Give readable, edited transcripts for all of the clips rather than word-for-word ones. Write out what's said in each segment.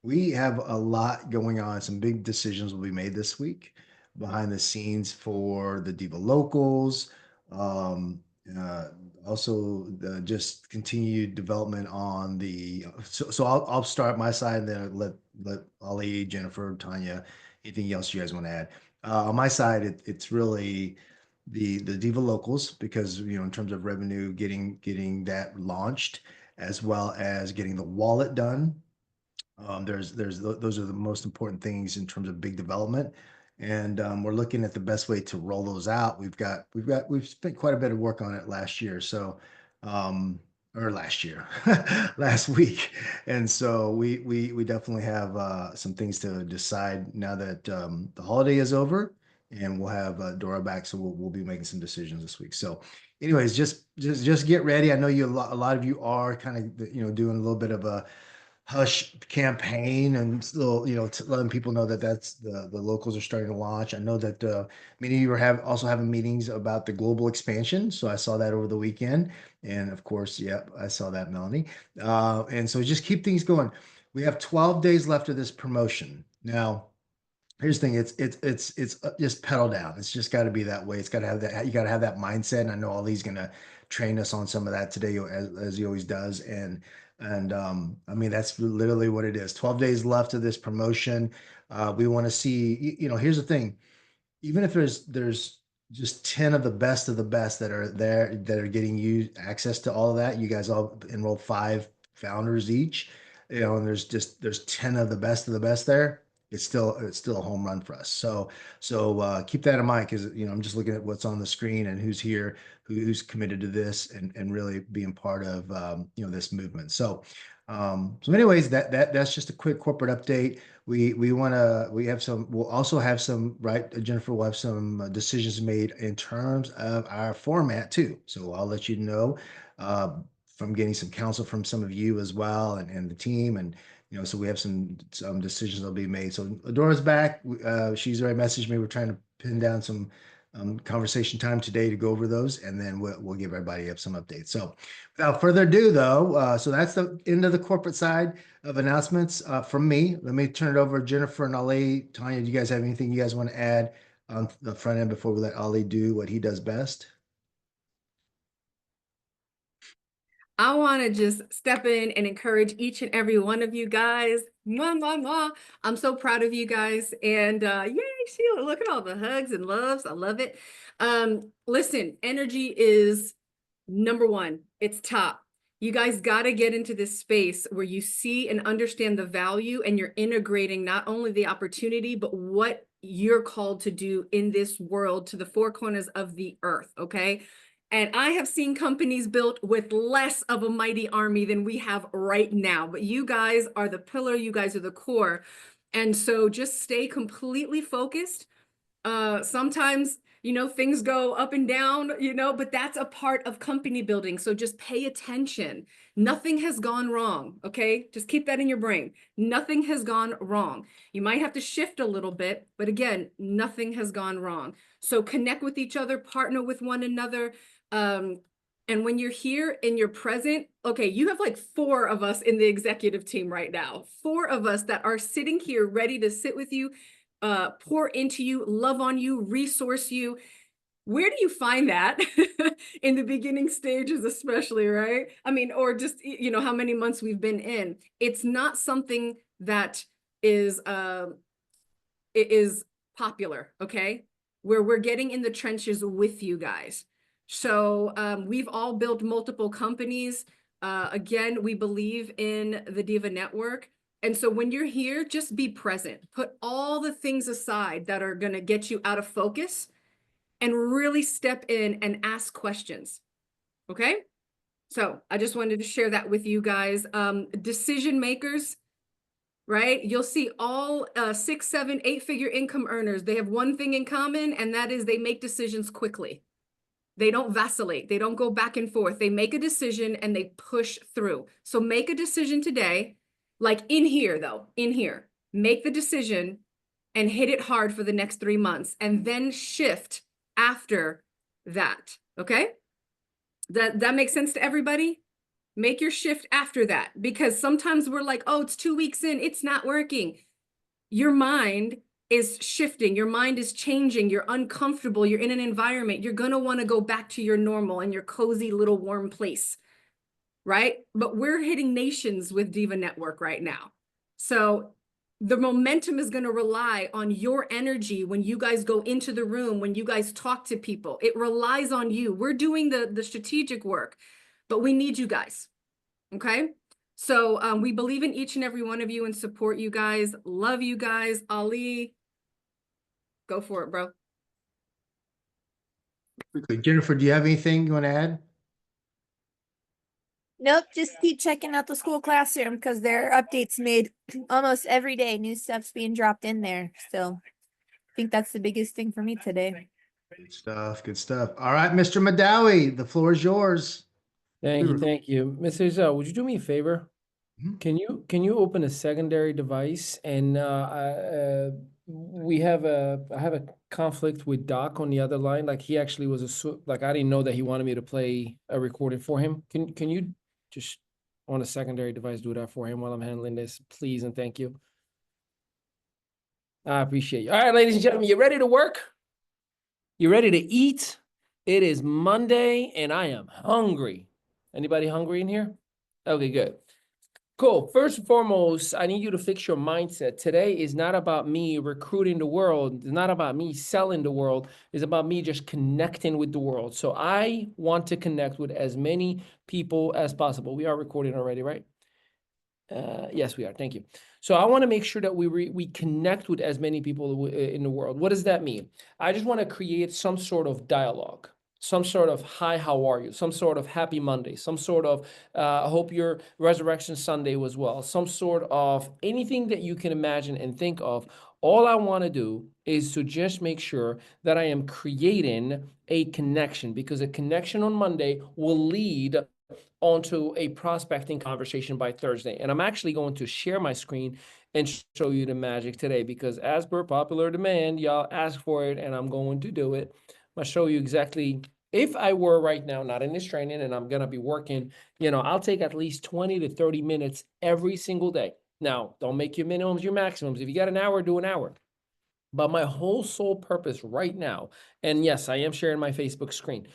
We have a lot going on. Some big decisions will be made this week behind the scenes for the Diva locals. Um, uh, Also, the just continued development on the. So I'll start my side and then let Ali, Jennifer, Tanya, anything else you guys want to add. On my side, it's really the Diva locals because in terms of revenue, getting that launched as well as getting the wallet done. Those are the most important things in terms of big development, and we're looking at the best way to roll those out. We've spent quite a bit of work on it last year, so um, or last year, last week, and so we definitely have some things to decide now that the holiday is over, and we'll have Dora back, so we'll be making some decisions this week. So, anyways, just get ready. I know a lot of you are kind of doing a little bit of a hush campaign and still, letting people know that that's the locals are starting to launch. I know that many of you are also having meetings about the global expansion. So I saw that over the weekend, and of course, yep, I saw that, Melanie. And so just keep things going. We have 12 days left of this promotion. Now, here's the thing, it's just pedal down. It's just got to be that way. It's got to have that. You got to have that mindset. And I know Ali's gonna train us on some of that today, as he always does. And I mean, that's literally what it is. 12 days left of this promotion. We want to see. Here's the thing. Even if there's just 10 of the best that are there that are getting you access to all of that. You guys all enroll 5 founders each. And there's 10 of the best there. It's still a home run for us. So keep that in mind because I'm just looking at what's on the screen and who's here, who's committed to this and really being part of this movement. So anyways, that's just a quick corporate update. We'll also have some, right, Jennifer, we'll have some decisions made in terms of our format too. So I'll let you know uh, from getting some counsel from some of you as well and the team. And, so we have some decisions that'll be made. So Adora's back. She's already messaged me. We're trying to pin down some conversation time today to go over those, and then we'll give everybody up some updates. So without further ado, though, so that's the end of the corporate side of announcements from me. Let me turn it over to Jennifer and Ali. Tanya, do you guys have anything you guys want to add on the front end before we let Ali do what he does best? I want to just step in and encourage each and every one of you guys. Mwah, mwah, mwah. I'm so proud of you guys. And yay, Sheila, look at all the hugs and loves. I love it. Listen, energy is number one. It's top. You guys got to get into this space where you see and understand the value and you're integrating not only the opportunity, but what you're called to do in this world to the four corners of the earth. Okay. And I have seen companies built with less of a mighty army than we have right now. But you guys are the pillar, you guys are the core. And so just stay completely focused. Sometimes, things go up and down, but that's a part of company building. So just pay attention. Nothing has gone wrong. Okay. Just keep that in your brain. Nothing has gone wrong. You might have to shift a little bit, but again, nothing has gone wrong. So connect with each other, partner with one another. Um, and when you're here and you're present, okay, you have like 4 of us in the executive team right now, 4 of us that are sitting here ready to sit with you, pour into you, love on you, resource you. Where do you find that in the beginning stages, especially, right? I mean, or just, how many months we've been in. It's not something that is, it is popular, okay? Where we're getting in the trenches with you guys. So we've all built multiple companies. Again, we believe in the DIVA Network. And so when you're here, just be present. Put all the things aside that are going to get you out of focus and really step in and ask questions. Okay? So I just wanted to share that with you guys. Decision makers, right? You'll see all 6, 7, 8-figure income earners. They have one thing in common, and that is they make decisions quickly. They don't vacillate. They don't go back and forth. They make a decision and they push through. So make a decision today, like in here, though, in here. Make the decision and hit it hard for the next 3 months and then shift after that. Okay? That makes sense to everybody? Make your shift after that, because sometimes we're like, oh, it's 2 weeks in, it's not working. Your mind is shifting, your mind is changing, you're uncomfortable, you're in an environment, you're going to want to go back to your normal and your cozy little warm place, right? But we're hitting nations with Diva Network right now. So the momentum is going to rely on your energy when you guys go into the room, when you guys talk to people. It relies on you. We're doing the strategic work, but we need you guys. Okay. So we believe in each and every one of you and support you guys. Love you guys. Ali, go for it, bro. Quickly, Jennifer, do you have anything you want to add? Nope, just keep checking out the school classroom because there are updates made almost every day. New stuff's being dropped in there. So I think that's the biggest thing for me today. Good stuff. Good stuff. All right, Mr. Madawi, the floor is yours. Thank you, thank you. Mr. Zell, would you do me a favor? Mhm. Can you open a secondary device and we have I have a conflict with Doc on the other line. Like he actually was like I didn't know that he wanted me to play a recording for him. Can you just on a secondary device do that for him while I'm handling this, please and thank you. I appreciate you. All right, ladies and gentlemen, you ready to work? You ready to eat? It is Monday and I am hungry. Anybody hungry in here? Okay, good. Cool. First and foremost, I need you to fix your mindset. Today is not about me recruiting the world. It's not about me selling the world. It's about me just connecting with the world. So I want to connect with as many people as possible. We are recording already, right? Yes, we are. Thank you. So I want to make sure that we connect with as many people in the world. What does that mean? I just want to create some sort of dialogue, some sort of hi, how are you? Some sort of happy Monday, some sort of I hope your Resurrection Sunday was well, some sort of anything that you can imagine and think of. All I want to do is to just make sure that I am creating a connection, because a connection on Monday will lead onto a prospecting conversation by Thursday. And I'm actually going to share my screen and show you the magic today, because as per popular demand, y'all ask for it and I'm going to do it. I'm gonna show you exactly, if I were right now, not in this training and I'm gonna be working, I'll take at least 20 to 30 minutes every single day. Now, don't make your minimums your maximums. If you got an hour, do an hour. But my whole sole purpose right now, and yes, I am sharing my Facebook screen,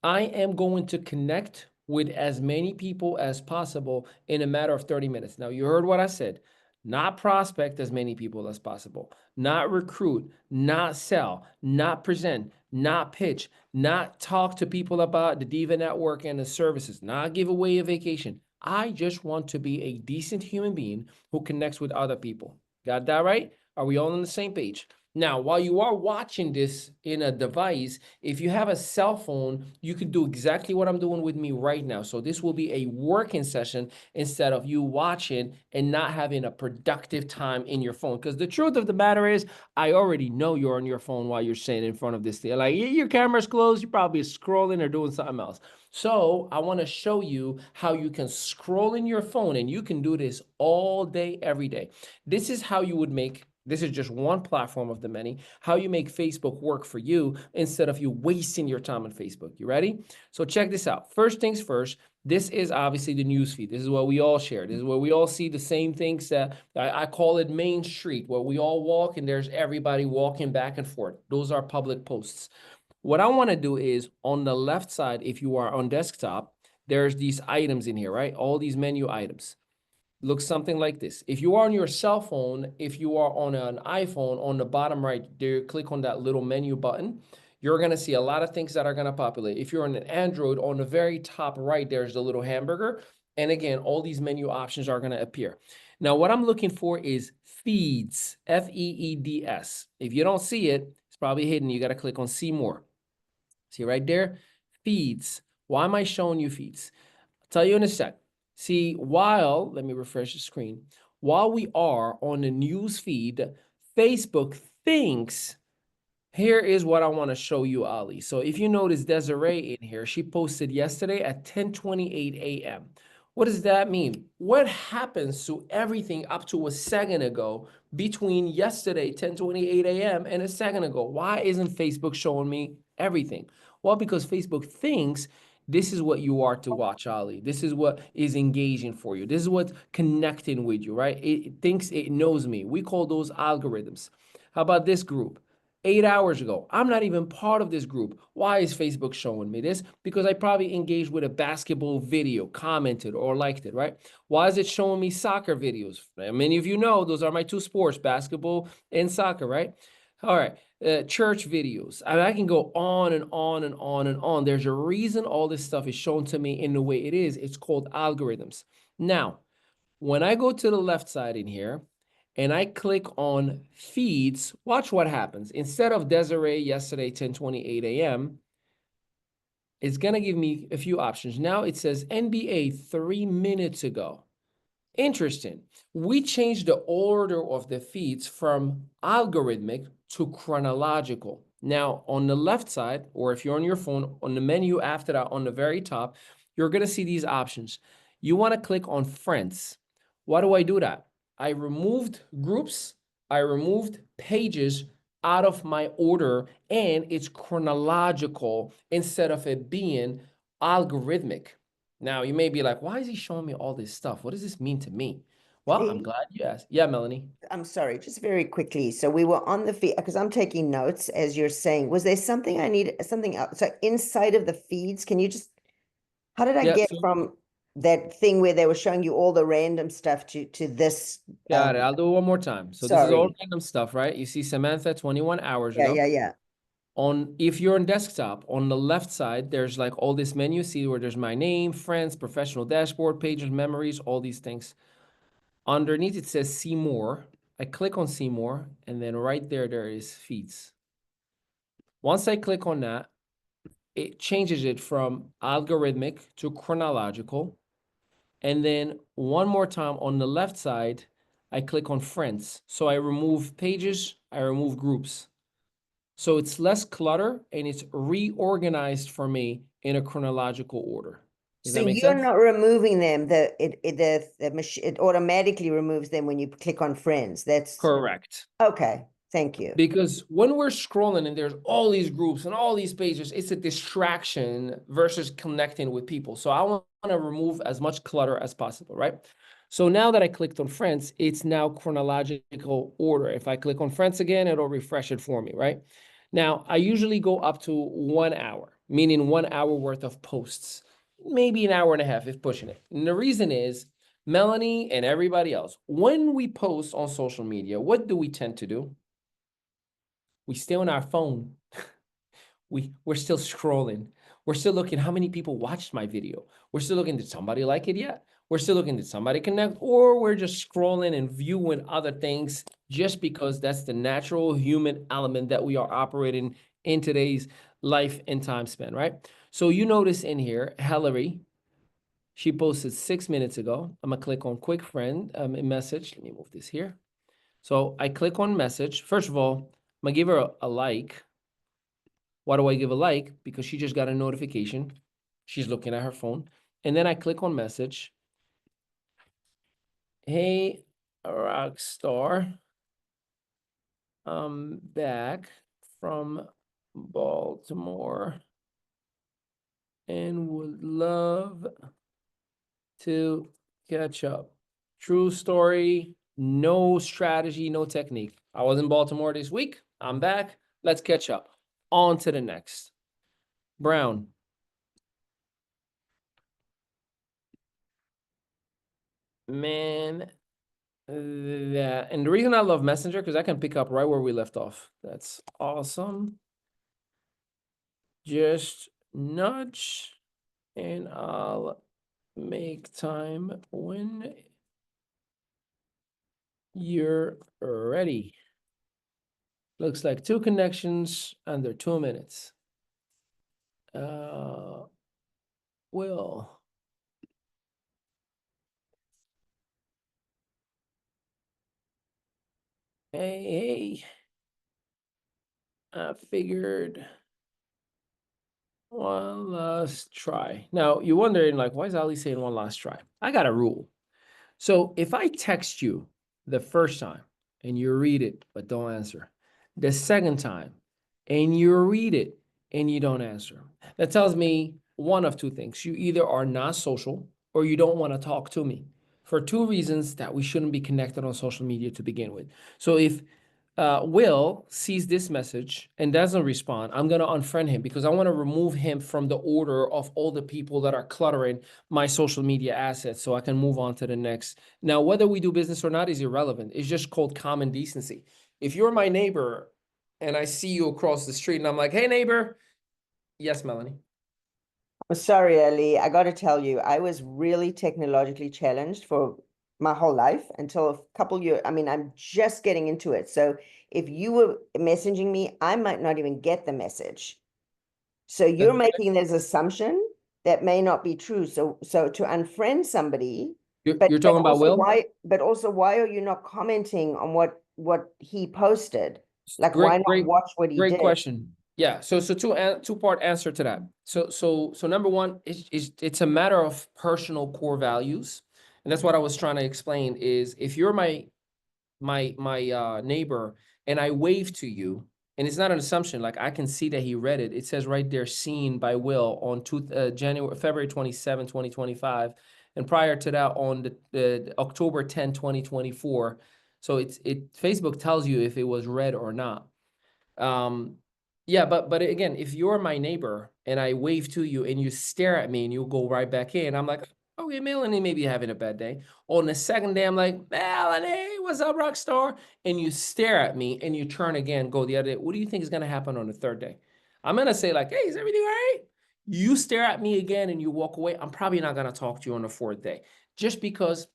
I am going to connect with as many people as possible in a matter of 30 minutes. Now, you heard what I said. Not prospect as many people as possible, not recruit, not sell, not present, not pitch, not talk to people about the Diva Network and the services, not give away a vacation. I just want to be a decent human being who connects with other people. Got that right? Are we all on the same page? Now, while you are watching this in a device, if you have a cell phone, you can do exactly what I'm doing with me right now. So this will be a working session instead of you watching and not having a productive time in your phone. Because the truth of the matter is, I already know you're on your phone while you're sitting in front of this thing. Like your camera's closed, you're probably scrolling or doing something else. So I want to show you how you can scroll in your phone, and you can do this all day, every day. This is how you would make, this is just one platform of the many, how you make Facebook work for you instead of you wasting your time on Facebook. You ready? So check this out. First things first, this is obviously the news feed. This is what we all share. This is where we all see the same things that I call it Main Street, where we all walk and there's everybody walking back and forth. Those are public posts. What I want to do is on the left side, if you are on desktop, there's these items in here, right? All these menu items. Looks something like this. If you are on your cell phone, if you are on an iPhone, on the bottom right there, click on that little menu button. You're going to see a lot of things that are going to populate. If you're on an Android, on the very top right, there's the little hamburger. And again, all these menu options are going to appear. Now, what I'm looking for is feeds, F-E-E-D-S. If you don't see it, it's probably hidden. You got to click on see more. See right there? Feeds. Why am I showing you feeds? I'll tell you in a sec. See, let me refresh the screen. While we are on the news feed, Facebook thinks, here is what I want to show you, Ali. So if you notice Desiree in here, she posted yesterday at 10:28 a.m. What does that mean? What happens to everything up to a second ago between yesterday, 10:28 a.m. and a second ago? Why isn't Facebook showing me everything? Well, because Facebook thinks this is what you are to watch, Ali. This is what is engaging for you. This is what's connecting with you, right? It thinks it knows me. We call those algorithms. How about this group? 8 hours ago, I'm not even part of this group. Why is Facebook showing me this? Because I probably engaged with a basketball video, commented or liked it, right? Why is it showing me soccer videos? Many of you know those are my two sports, basketball and soccer, right? All right, church videos. I can go on and on and on and on. There's a reason all this stuff is shown to me in the way it is. It's called algorithms. Now, when I go to the left side in here, and I click on feeds, watch what happens. Instead of Desiree yesterday, 10:28 a.m., it's going to give me a few options. Now it says NBA 3 minutes ago. Interesting. We changed the order of the feeds from algorithmic to chronological. Now, on the left side, or if you're on your phone, on the menu after that, on the very top, you're going to see these options. You want to click on friends. Why do I do that? I removed groups, I removed pages out of my order, and it's chronological instead of it being algorithmic. Now, you may be like, why is he showing me all this stuff? What does this mean to me? Well, I'm Hey, glad you asked. Yeah, Melanie. I'm sorry, just very quickly. So we were on the feed because I'm taking notes as you're saying. Was there something I need, something else? So inside of the feeds, can you just, how did I Yeah, get so from that thing where they were showing you all the random stuff to this? got it. I'll do it one more time. So this is all Sorry. random stuff, right? You see Samantha 21 hours Yeah, ago. yeah, yeah. If you're on desktop, on the left side, there's like all this menu. See where there's my name, friends, professional dashboard, pages, memories, all these things. Underneath it says see more. I click on see more, and then right there, there is feeds. Once I click on that, it changes it from algorithmic to chronological. And then one more time on the left side, I click on friends. So I remove pages, I remove groups. So it's less clutter and it's reorganized for me in a chronological order. Does So that make you're sense? not removing them. The machine, it automatically removes them when you click on friends. That's Correct. okay. Thank you. Because when we're scrolling and there's all these groups and all these pages, it's a distraction versus connecting with people. So I want to remove as much clutter as possible, right? So now that I clicked on friends, it's now chronological order. If I click on friends again, it'll refresh it for me, right? Now, I usually go up to 1 hour, meaning 1 hour worth of posts, maybe an hour and a half if pushing it. And the reason is Melanie and everybody else, when we post on social media, what do we tend to do? We stay on our phone. We're still scrolling. We're still looking how many people watched my video. We're still looking, did somebody like it yet? We're still looking, did somebody connect? Or we're just scrolling and viewing other things just because that's the natural human element that we are operating in today's life and time span, right? So you notice in here, Hillary, she posted 6 minutes ago. I'm gonna click on quick friend message. Let me move this here. So I click on message. First of all, I'm gonna give her a like. Why do I give a like? Because she just got a notification. She's looking at her phone. And then I click on message. Hey, Rockstar. I'm back from Baltimore and would love to catch up. True story, no strategy, no technique. I was in Baltimore this week. I'm back. Let's catch up. On to the next. Brown. Man, that, and the reason I love Messenger, because I can pick up right where we left off. That's awesome. Just nudge and I'll make time when you're ready. Looks like 2 connections under 2 minutes. Will. Hey, I figured one last try. Now, you're wondering, like, why is Ali saying one last try? I got a rule. So if I text you the first time and you read it but don't answer, the second time and you read it and you don't answer, that tells me one of two things. You either are not social or you don't want to talk to me for two reasons that we shouldn't be connected on social media to begin with. So if Will sees this message and doesn't respond, I'm going to unfriend him because I want to remove him from the order of all the people that are cluttering my social media assets so I can move on to the next. Now, whether we do business or not is irrelevant. It's just called common decency. If you're my neighbor and I see you across the street and I'm like, hey, neighbor. Yes, Melanie. I'm sorry, Ali. I got to tell you, I was really technologically challenged for my whole life until a couple years. I mean, I'm just getting into it. So if you were messaging me, I might not even get the message. So you're making this assumption that may not be true. So to unfriend somebody, You're talking about also Will? but also why are you not commenting on what he posted? Like, why not Great watch what he did? question. Yeah. So two-part answer to that. So number one is it's a matter of personal core values, and that's what I was trying to explain. Is if you're my neighbor and I wave to you, and it's not an assumption. Like I can see that he read it. It says right there, seen by Will on February 27, 2025. And prior to that on the October 10, 2024. So Facebook tells you if it was read or not. Yeah, but again, if you're my neighbor and I wave to you and you stare at me and you go right back in, I'm like, okay, Melanie, maybe you're having a bad day. On the second day, I'm like, Melanie, what's up, rock star? And you stare at me and you turn again, go the other day. What do you think is going to happen on the third day? I'm going to say like, hey, is everything all right? You stare at me again and you walk away. I'm probably not going to talk to you on the fourth day just because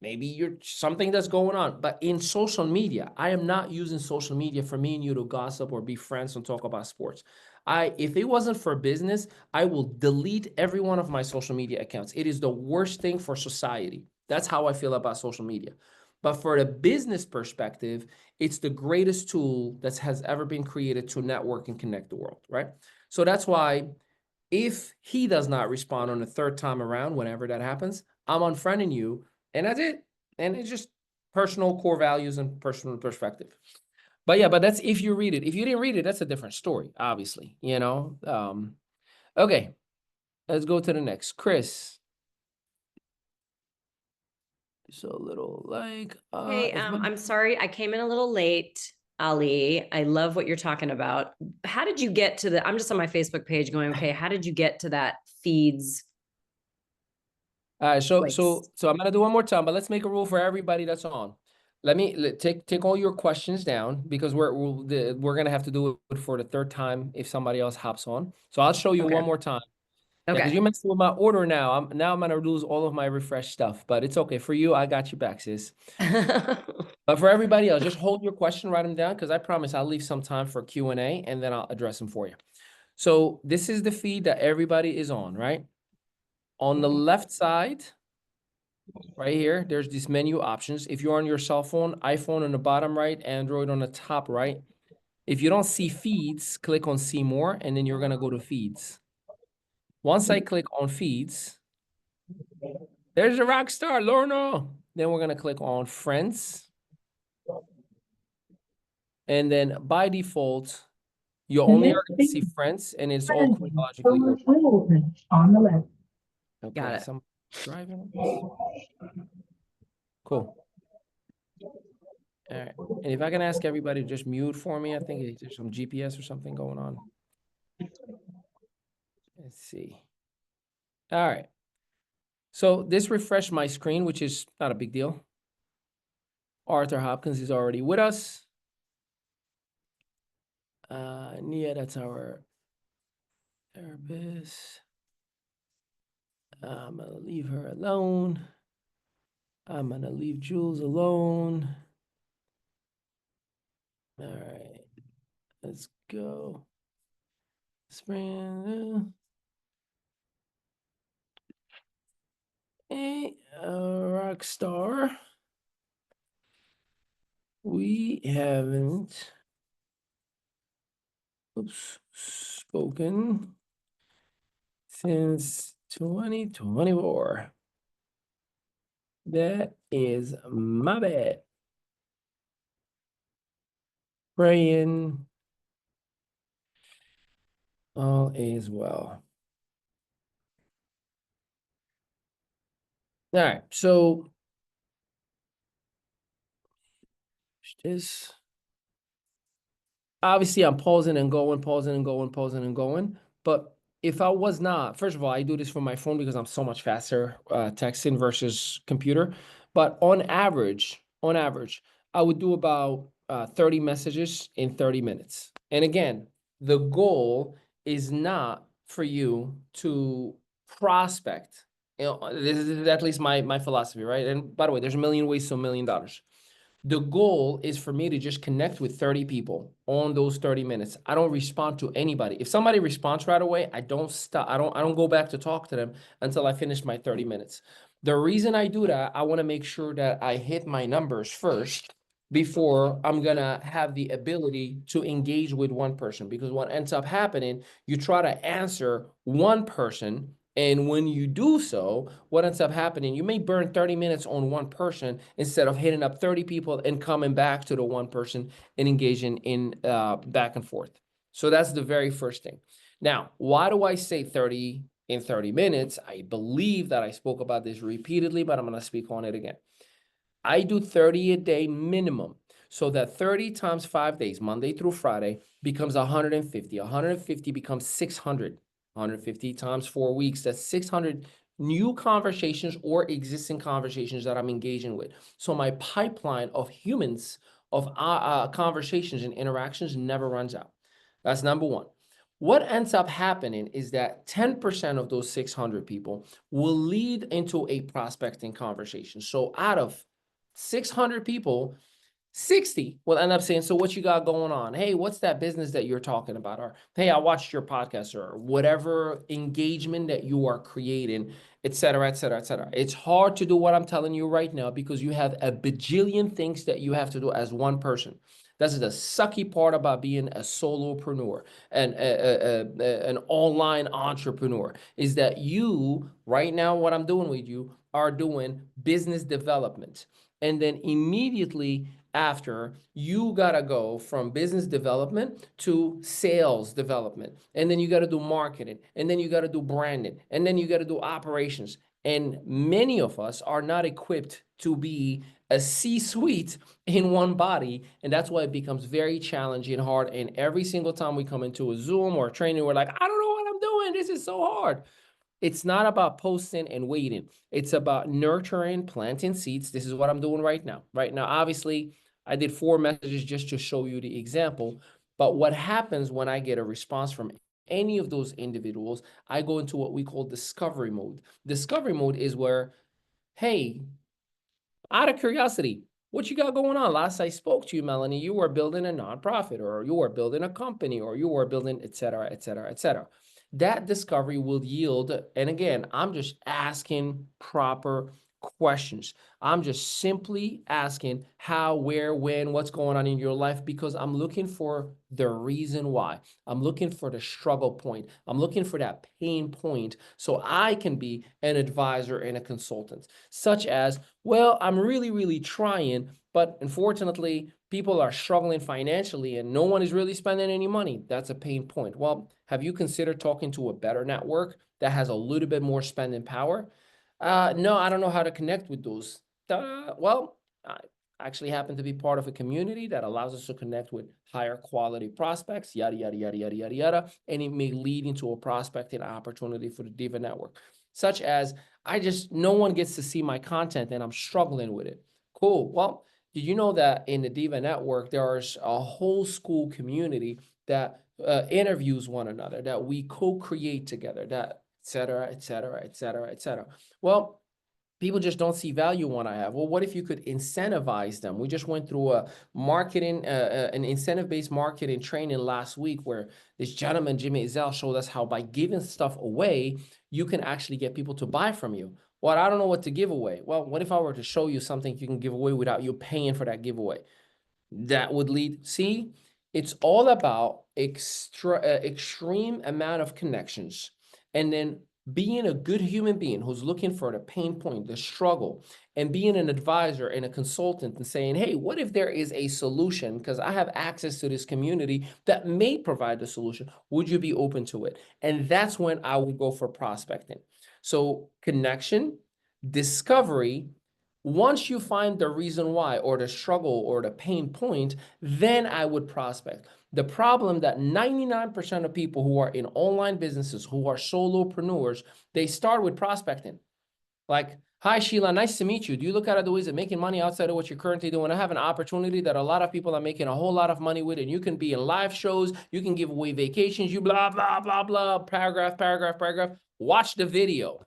maybe you're something that's going on. But in social media, I am not using social media for me and you to gossip or be friends and talk about sports. If it wasn't for business, I will delete every one of my social media accounts. It is the worst thing for society. That's how I feel about social media. But for the business perspective, it's the greatest tool that has ever been created to network and connect the world, right? So that's why if he does not respond on the third time around, whenever that happens, I'm unfriending you. And that's it. And it's just personal core values and personal perspective. But yeah, but that's if you read it. If you didn't read it, that's a different story, obviously, you know? Okay, let's go to the next. Chris. So a little like, Hey, I'm sorry, I came in a little late, Ali. I love what you're talking about. How did you get to I'm just on my Facebook page going, okay, how did you get to that feeds? so place? I'm gonna do one more time, but let's make a rule for everybody that's on. Take all your questions down because we're gonna have to do it for the third time if somebody else hops on. So I'll show you Okay. one more time. Yeah, because Okay. you're messing with my order now. I'm gonna lose all of my refresh stuff, but it's okay. For you, I got you back, sis. But for everybody else, just hold your question, write them down, because I promise I'll leave some time for Q&A and then I'll address them for you. So this is the feed that everybody is on, right? On the left side, right here, there's these menu options. If you're on your cell phone, iPhone on the bottom right, Android on the top right. If you don't see feeds, click on see more, and then you're gonna go to feeds. Once I click on feeds, there's a rock star, Lorna. Then we're gonna click on friends. And then by default, you only are gonna see friends and it's all chronologically ordered. On the left. Okay, Got it. some driving on this. Cool. All right. And if I can ask everybody to just mute for me, I think there's some GPS or something going on. Let's see. All right. So this refreshed my screen, which is not a big deal. Arthur Hopkins is already with us. Nia, that's our therapist. I'm gonna leave her alone. I'm gonna leave Jules alone. All right, let's go. Spring. Hey, rock star. We haven't spoken since 2024. That is my bad. Praying all is well. All right. So this, obviously I'm pausing and going, pausing and going, pausing and going. But if I was not, first of all, I do this from my phone because I'm so much faster texting versus computer. But on average, I would do about 30 messages in 30 minutes. And again, the goal is not for you to prospect. You know, this is at least my philosophy, right? And by the way, there's a million ways to $1 million. The goal is for me to just connect with 30 people on those 30 minutes. I don't respond to anybody. If somebody responds right away, I don't stop. I don't go back to talk to them until I finish my 30 minutes. The reason I do that, I want to make sure that I hit my numbers first before I'm going to have the ability to engage with one person. Because what ends up happening, you try to answer one person, and when you do so, what ends up happening, you may burn 30 minutes on one person instead of hitting up 30 people and coming back to the one person and engaging in back and forth. So that's the very first thing. Now, why do I say 30 in 30 minutes? I believe that I spoke about this repeatedly, but I'm going to speak on it again. I do 30 a day minimum. So that 30 times 5 days, Monday through Friday, becomes 150. 150 becomes 600. 150 times 4 weeks, that's 600 new conversations or existing conversations that I'm engaging with. So my pipeline of humans, of conversations and interactions never runs out. That's number one. What ends up happening is that 10% of those 600 people will lead into a prospecting conversation. So out of 600 people, 60 will end up saying, so what you got going on? Hey, what's that business that you're talking about? Or, hey, I watched your podcast, or whatever engagement that you are creating, et cetera, et cetera, et cetera. It's hard to do what I'm telling you right now because you have a bajillion things that you have to do as one person. That's the sucky part about being a solopreneur and an online entrepreneur, is that you, right now, what I'm doing with you, are doing business development. And then immediately after, you got to go from business development to sales development. And then you got to do marketing. And then you got to do branding. And then you got to do operations. And many of us are not equipped to be a C-suite in one body. And that's why it becomes very challenging and hard. And every single time we come into a Zoom or a training, we're like, I don't know what I'm doing. This is so hard. It's not about posting and waiting. It's about nurturing, planting seeds. This is what I'm doing right now. Right now, obviously, I did 4 messages just to show you the example. But what happens when I get a response from any of those individuals, I go into what we call discovery mode. Discovery mode is where, hey, out of curiosity, what you got going on? Last I spoke to you, Melanie, you were building a nonprofit, or you were building a company, or you were building, et cetera, et cetera, et cetera. That discovery will yield, and again, I'm just asking proper questions. I'm just simply asking how, where, when, what's going on in your life, because I'm looking for the reason why. I'm looking for the struggle point. I'm looking for that pain point so I can be an advisor and a consultant, such as, well, I'm really, really trying, but unfortunately, people are struggling financially and no one is really spending any money. That's a pain point. Well, have you considered talking to a better network that has a little bit more spending power? No, I don't know how to connect with those. Well, I actually happen to be part of a community that allows us to connect with higher quality prospects, yada, yada, yada, yada, yada, yada. And it may lead into a prospecting opportunity for the DIVA Network, such as, no one gets to see my content and I'm struggling with it. Cool. Well, did you know that in the DIVA Network, there's a whole school community that interviews one another, that we co-create together, that et cetera, et cetera, et cetera, et cetera. Well, people just don't see value in what I have. Well, what if you could incentivize them? We just went through a marketing, an incentive-based marketing training last week where this gentleman, Jimmy Ezel, showed us how by giving stuff away, you can actually get people to buy from you. Well, I don't know what to give away. Well, what if I were to show you something you can give away without you paying for that giveaway? That would lead, see, it's all about extreme amount of connections, and then being a good human being who's looking for the pain point, the struggle, and being an advisor and a consultant and saying, hey, what if there is a solution? Because I have access to this community that may provide the solution. Would you be open to it? And that's when I would go for prospecting. So connection, discovery. Once you find the reason why, or the struggle, or the pain point, then I would prospect. The problem that 99% of people who are in online businesses, who are solopreneurs, they start with prospecting. Like, hi, Sheila, nice to meet you. Do you look at the ways of making money outside of what you're currently doing? I have an opportunity that a lot of people are making a whole lot of money with, and you can be in live shows, you can give away vacations, you blah, blah, blah, blah, paragraph, paragraph, paragraph. Watch the video.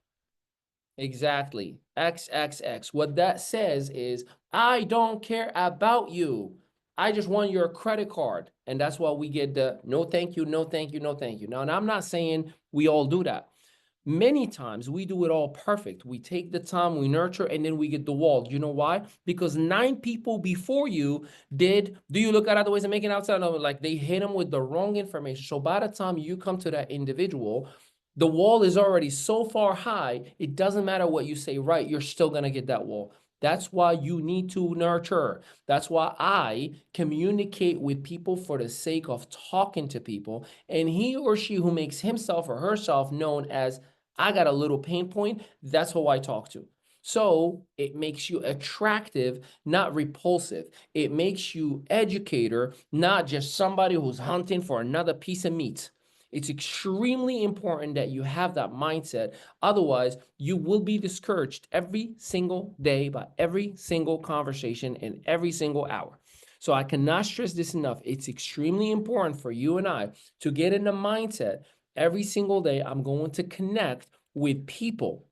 Exactly. XXX. What that says is, I don't care about you. I just want your credit card. And that's why we get the no thank you, no thank you, no thank you. Now, and I'm not saying we all do that. Many times we do it all perfect. We take the time, we nurture, and then we get the wall. You know why? Because 9 people before you did, do you look at other ways of making outside of it? Like, they hit them with the wrong information. So by the time you come to that individual, the wall is already so far high, it doesn't matter what you say, right? You're still going to get that wall. That's why you need to nurture. That's why I communicate with people for the sake of talking to people. And he or she who makes himself or herself known as, I got a little pain point, that's who I talk to. So it makes you attractive, not repulsive. It makes you educator, not just somebody who's hunting for another piece of meat. It's extremely important that you have that mindset. Otherwise, you will be discouraged every single day by every single conversation and every single hour. So I cannot stress this enough. It's extremely important for you and I to get in the mindset. Every single day, I'm going to connect with people.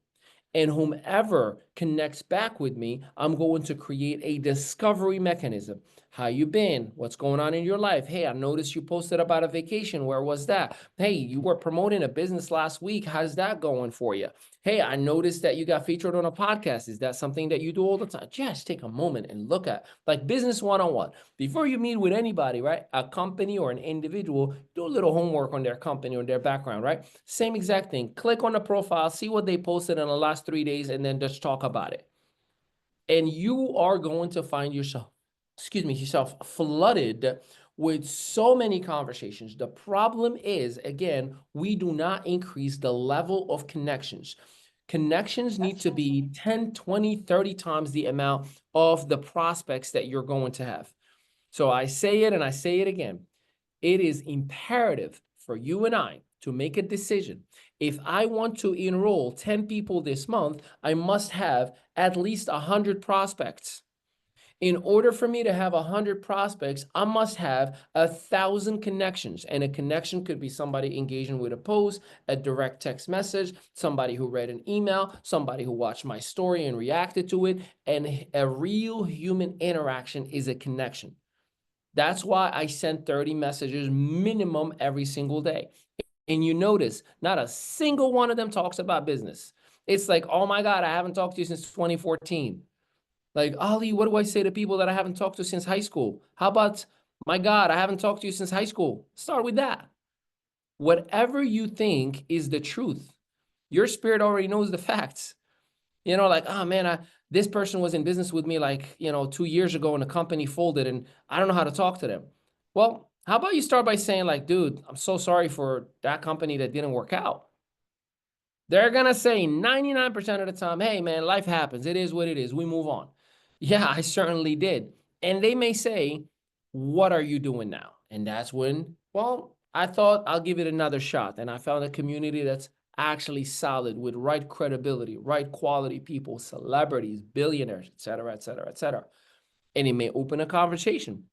And whomever connects back with me, I'm going to create a discovery mechanism. How you been? What's going on in your life? Hey, I noticed you posted about a vacation. Where was that? Hey, you were promoting a business last week. How's that going for you? Hey, I noticed that you got featured on a podcast. Is that something that you do all the time? Just take a moment and look at, like, business one-on-one. Before you meet with anybody, right? A company or an individual, do a little homework on their company or their background, right? Same exact thing. Click on the profile, see what they posted in the last 3 days, and then just talk about it. And you are going to find yourself, yourself flooded with so many conversations. The problem is, again, we do not increase the level of connections. Connections need to be 10, 20, 30 times the amount of the prospects that you're going to have. So I say it and I say it again. It is imperative for you and I to make a decision. If I want to enroll 10 people this month, I must have at least 100 prospects. In order for me to have 100 prospects, I must have 1,000 connections. And a connection could be somebody engaging with a post, a direct text message, somebody who read an email, somebody who watched my story and reacted to it. And a real human interaction is a connection. That's why I send 30 messages minimum every single day. And you notice not a single one of them talks about business. It's like, oh my God, I haven't talked to you since 2014. Like, Ali, what do I say to people that I haven't talked to since high school? How about, my God, I haven't talked to you since high school? Start with that. Whatever you think is the truth, your spirit already knows the facts. You know, like, oh man, this person was in business with me like, 2 years ago and the company folded and I don't know how to talk to them. Well, how about you start by saying like, dude, I'm so sorry for that company that didn't work out. They're going to say 99% of the time, hey man, life happens. It is what it is. We move on. Yeah, I certainly did. And they may say, what are you doing now? And that's when, well, I thought I'll give it another shot. And I found a community that's actually solid with right credibility, right quality people, celebrities, billionaires, et cetera, et cetera, et cetera. And it may open a conversation.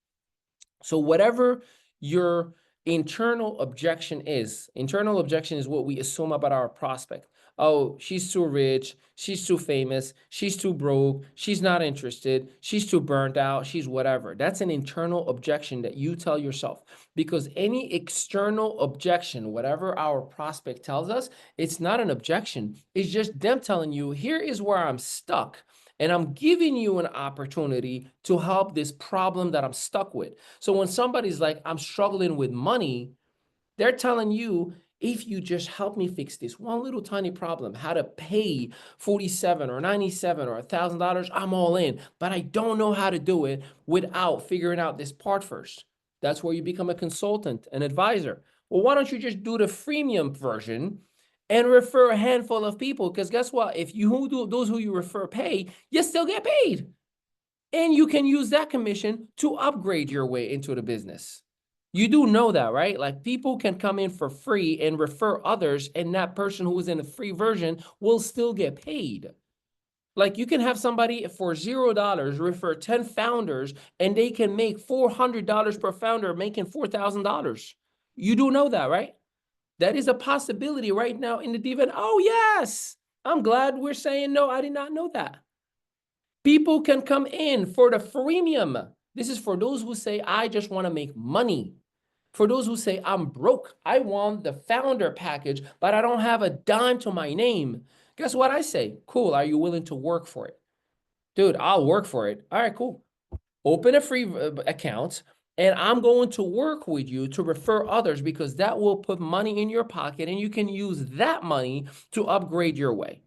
So whatever your internal objection is what we assume about our prospect. Oh, she's too rich, she's too famous, she's too broke, she's not interested, she's too burnt out, she's whatever. That's an internal objection that you tell yourself, because any external objection, whatever our prospect tells us, it's not an objection. It's just them telling you, here is where I'm stuck. And I'm giving you an opportunity to help this problem that I'm stuck with. So when somebody's like, I'm struggling with money, they're telling you, if you just help me fix this one little tiny problem, how to pay $47 or $97 or $1,000, I'm all in. But I don't know how to do it without figuring out this part first. That's where you become a consultant, an advisor. Well, why don't you just do the freemium version and refer a handful of people. Because guess what? If you do those who you refer pay, you still get paid. And you can use that commission to upgrade your way into the business. You do know that, right? Like people can come in for free and refer others, and that person who is in the free version will still get paid. Like you can have somebody for $0 refer 10 founders and they can make $400 per founder, making $4,000. You do know that, right? That is a possibility right now in the DIVA. Oh, yes. I'm glad we're saying no. I did not know that. People can come in for the freemium. This is for those who say, I just want to make money. For those who say, I'm broke, I want the founder package, but I don't have a dime to my name. Guess what I say? Cool, are you willing to work for it? Dude, I'll work for it. All right, cool. Open a free account, and I'm going to work with you to refer others because that will put money in your pocket, and you can use that money to upgrade your way.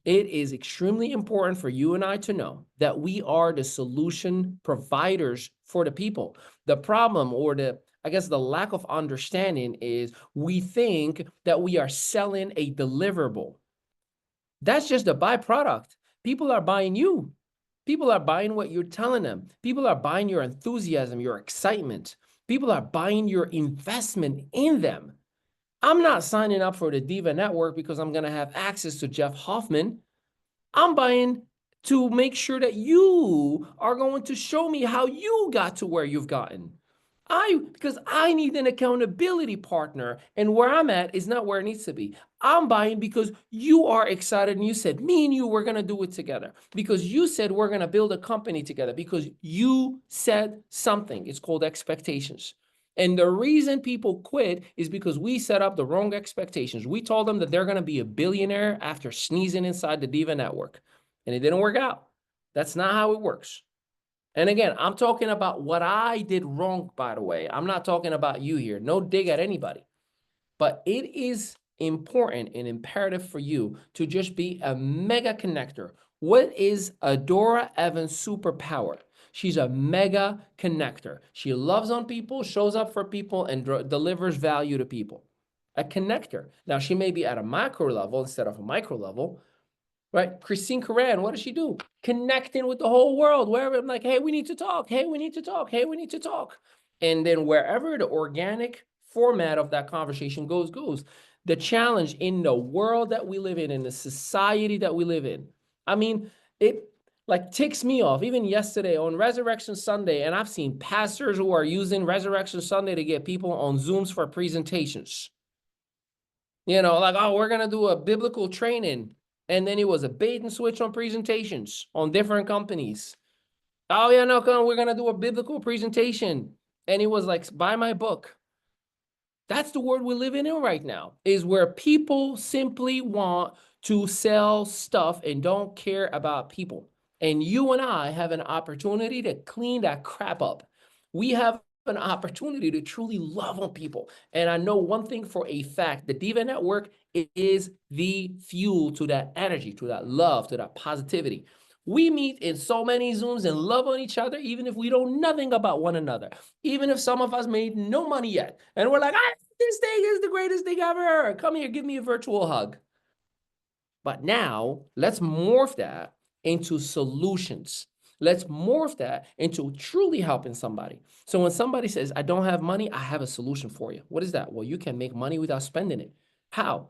It is extremely important for you and I to know that we are the solution providers for the people. The problem, or I guess the lack of understanding, is we think that we are selling a deliverable. That's just a byproduct. People are buying you. People are buying what you're telling them. People are buying your enthusiasm, your excitement. People are buying your investment in them. I'm not signing up for the DIVA Network because I'm going to have access to Jeff Hoffman. I'm buying to make sure that you are going to show me how you got to where you've gotten. Because I need an accountability partner, and where I'm at is not where it needs to be. I'm buying because you are excited and you said, me and you, we're going to do it together. Because you said we're going to build a company together. Because you said something. It's called expectations. And the reason people quit is because we set up the wrong expectations. We told them that they're going to be a billionaire after sneezing inside the DIVA Network. And it didn't work out. That's not how it works. And again, I'm talking about what I did wrong, by the way. I'm not talking about you here. No dig at anybody. But it is important and imperative for you to just be a mega connector. What is Adora Evans' superpower? She's a mega connector. She loves on people, shows up for people, and delivers value to people. A connector. Now, she may be at a macro level instead of a micro level, right? Christine Coran, what does she do? Connecting with the whole world. Wherever I'm like, hey, we need to talk. Hey, we need to talk. Hey, we need to talk. And then wherever the organic format of that conversation goes. The challenge in the world that we live in the society that we live in, I mean, it like ticks me off. Even yesterday on Resurrection Sunday, and I've seen pastors who are using Resurrection Sunday to get people on Zooms for presentations. You know, like, oh, we're going to do a biblical training. And then it was a bait and switch on presentations on different companies. Oh, yeah, no, come on, we're going to do a biblical presentation. And it was like, buy my book. That's the world we're living in right now, is where people simply want to sell stuff and don't care about people. And you and I have an opportunity to clean that crap up. We have an opportunity to truly love on people. And I know one thing for a fact, the DIVA Network is the fuel to that energy, to that love, to that positivity. We meet in so many Zooms and love on each other, even if we know nothing about one another. Even if some of us made no money yet. And we're like, this thing is the greatest thing ever. Come here, give me a virtual hug. But now let's morph that into solutions. Let's morph that into truly helping somebody. So when somebody says, I don't have money, I have a solution for you. What is that? Well, you can make money without spending it. How?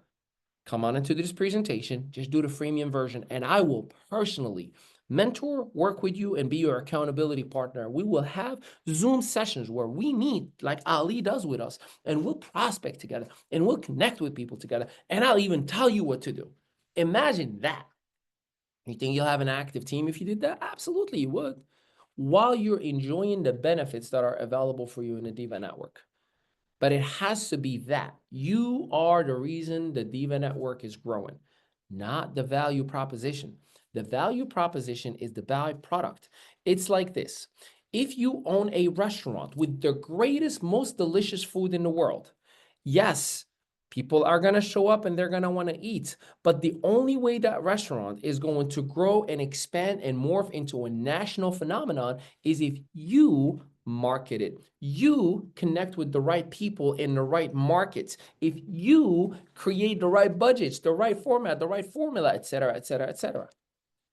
Come on into this presentation, just do the freemium version, and I will personally mentor, work with you, and be your accountability partner. We will have Zoom sessions where we meet like Ali does with us, and we'll prospect together, and we'll connect with people together, and I'll even tell you what to do. Imagine that. You think you'll have an active team if you did that? Absolutely, you would. While you're enjoying the benefits that are available for you in the DIVA Network. But it has to be that. You are the reason the DIVA Network is growing, not the value proposition. The value proposition is the byproduct. It's like this. If you own a restaurant with the greatest, most delicious food in the world, yes, People are going to show up and they're going to want to eat. But the only way that restaurant is going to grow and expand and morph into a national phenomenon is if you market it. You connect with the right people in the right markets. If you create the right budgets, the right format, the right formula, et cetera, et cetera, et cetera.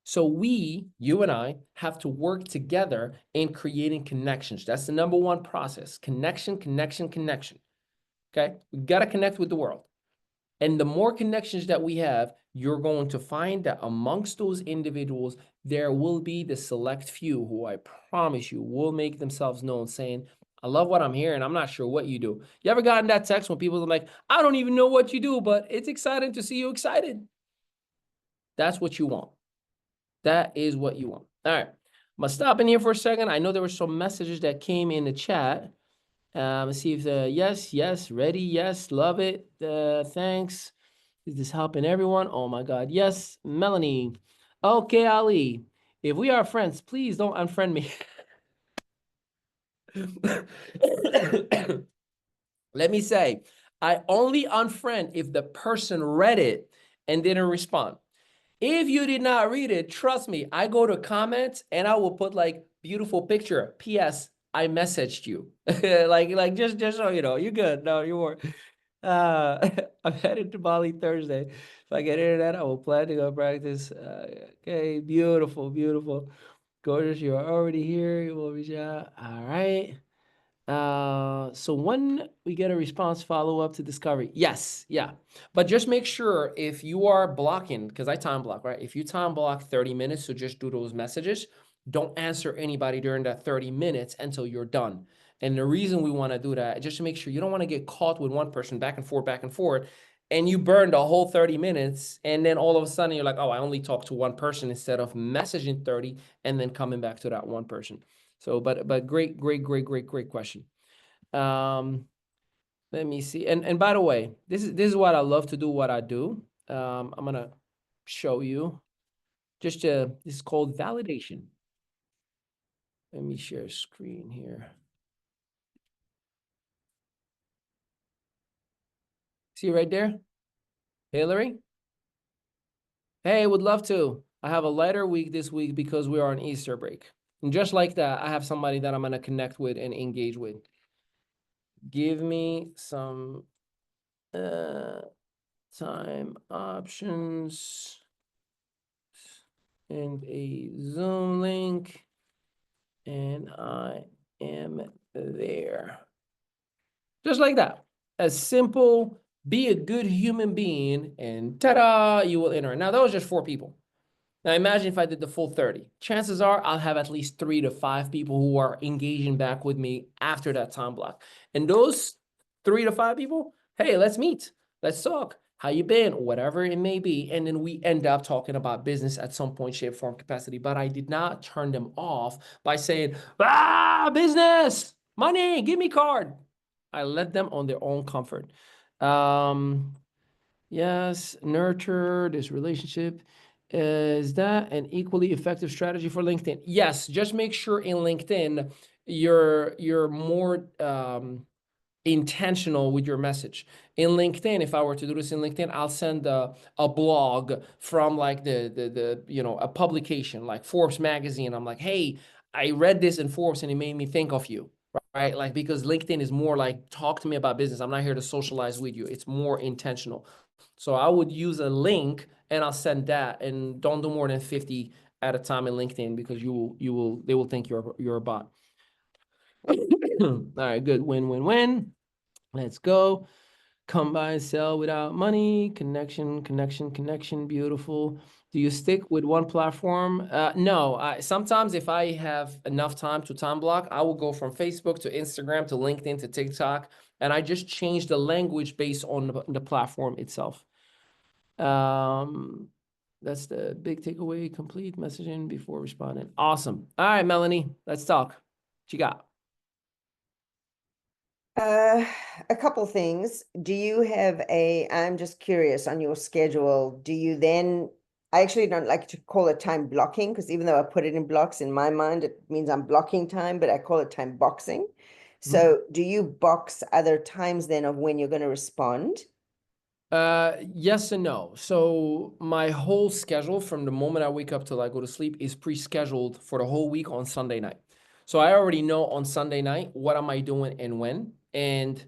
So we, you and I, have to work together in creating connections. That's the number one process. Connection, connection, connection. Okay? We got to connect with the world. And the more connections that we have, you're going to find that amongst those individuals, there will be the select few who I promise you will make themselves known saying, I love what I'm hearing. I'm not sure what you do. You ever gotten that text when people are like, I don't even know what you do, but it's exciting to see you excited. That's what you want. That is what you want. All right. I'm going to stop in here for a second. I know there were some messages that came in the chat. Let's see if yes, ready, yes, love it. Thanks. Is this helping everyone? Oh my God. Yes, Melanie. Okay, Ali. If we are friends, please don't unfriend me. Let me say, I only unfriend if the person read it and didn't respond. If you did not read it, trust me, I go to comments and I will put like beautiful picture. P.S. I messaged you. like just so you know, you're good. No, you weren't. I'm headed to Bali Thursday. If I get internet, I will plan to go practice. Okay, beautiful, beautiful. Gorgeous, you are already here. You will reach out. All right. So when we get a response follow-up to discovery, yes, yeah. But just make sure if you are blocking, because I time block, right? If you time block 30 minutes, so just do those messages, don't answer anybody during that 30 minutes until you're done. And the reason we want to do that, just to make sure you don't want to get caught with one person back and forth, and you burn the whole 30 minutes, and then all of a sudden you're like, oh, I only talked to one person instead of messaging 30 and then coming back to that one person. So, but great question. Let me see. And by the way, this is what I love to do, what I do. I'm gonna show you. This is called validation. Let me share screen here. See right there? Hillary? Hey, would love to. I have a lighter week this week because we are on Easter break. And just like that, I have somebody that I'm going to connect with and engage with. Give me some time options and a Zoom link, and I am there. Just like that. As simple, be a good human being, and ta-da, you will enter. Now, that was just 4 people. Now, imagine if I did the full 30. Chances are I'll have at least 3 to 5 people who are engaging back with me after that time block. And those 3 to 5 people, hey, let's meet. Let's talk. How you been? Whatever it may be. And then we end up talking about business at some point, shape, form, capacity. But I did not turn them off by saying, business, money, give me card. I let them on their own comfort. Yes, nurture this relationship. Is that an equally effective strategy for LinkedIn? Yes, just make sure in LinkedIn you're more intentional with your message. In LinkedIn, if I were to do this in LinkedIn, I'll send a blog from like the a publication like Forbes magazine. I'm like, hey, I read this in Forbes and it made me think of you. Right? Like, because LinkedIn is more like, talk to me about business. I'm not here to socialize with you. It's more intentional. So I would use a link and I'll send that, and don't do more than 50 at a time in LinkedIn because they will think you're a bot. All right, good. Win. Let's go. Come buy and sell without money. Connection. Beautiful. Do you stick with one platform? No. Sometimes if I have enough time to time block, I will go from Facebook to Instagram to LinkedIn to TikTok, and I just change the language based on the platform itself. That's the big takeaway. Complete messaging before responding. Awesome. All right, Melanie, let's talk. What you got? A couple things. Do you have I'm just curious on your schedule. Do you then, I actually don't like to call it time blocking, because even though I put it in blocks, in my mind, it means I'm blocking time, but I call it time boxing. So do you box other times then of when you're going to respond? Yes and no. So my whole schedule from the moment I wake up till I go to sleep is pre-scheduled for the whole week on Sunday night. So I already know on Sunday night what am I doing and when. And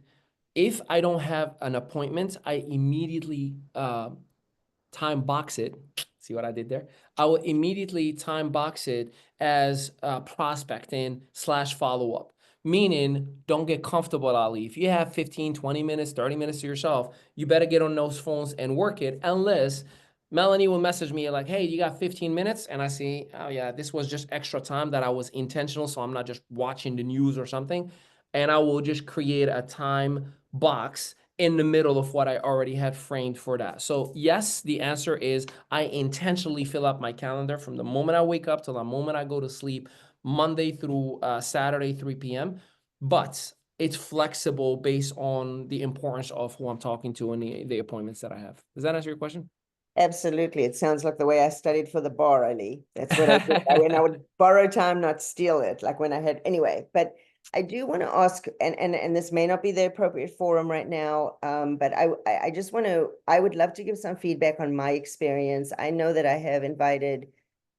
if I don't have an appointment, I immediately time box it. See what I did there? I will immediately time box it as prospecting / follow-up. Meaning, don't get comfortable, Ali. If you have 15, 20 minutes, 30 minutes to yourself, you better get on those phones and work it, unless Melanie will message me like, hey, you got 15 minutes? And I see, oh yeah, this was just extra time that I was intentional, so I'm not just watching the news or something. And I will just create a time box in the middle of what I already had framed for that. So yes, the answer is I intentionally fill up my calendar from the moment I wake up till the moment I go to sleep, Monday through Saturday, 3 p.m. But it's flexible based on the importance of who I'm talking to and the appointments that I have. Does that answer your question? Absolutely. It sounds like the way I studied for the bar, Ali. That's what I did. When I would borrow time, not steal it, like when I had, anyway. But I do want to ask, and this may not be the appropriate forum right now, but I just want to, I would love to give some feedback on my experience. I know that I have invited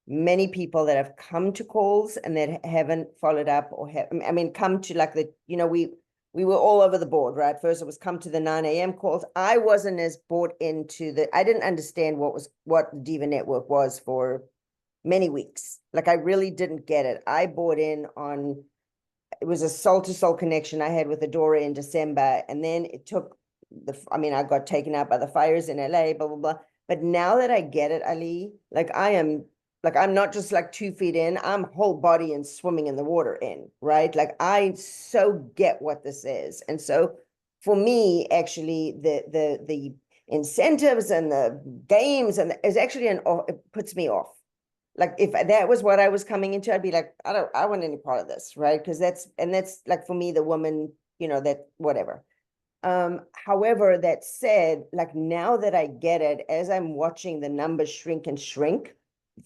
many people that have come to calls and that haven't followed up or have, I mean, come to like the, you know, we were all over the board, right? First it was come to the 9 a.m. calls. I wasn't as bought into I didn't understand what the DIVA Network was for many weeks. Like I really didn't get it. I bought in on, it was a soul to soul connection I had with Adora in December. And then it took I got taken out by the fires in LA, blah, blah, blah. But now that I get it, Ali, I'm not just like 2 feet in, I'm whole body and swimming in the water in, right? Like I so get what this is. And so for me, actually, the incentives and the games is actually it puts me off. Like if that was what I was coming into, I'd be like, I want any part of this, right? Because that's like for me, the woman, you know, that whatever. However, that said, like now that I get it, as I'm watching the numbers shrink and shrink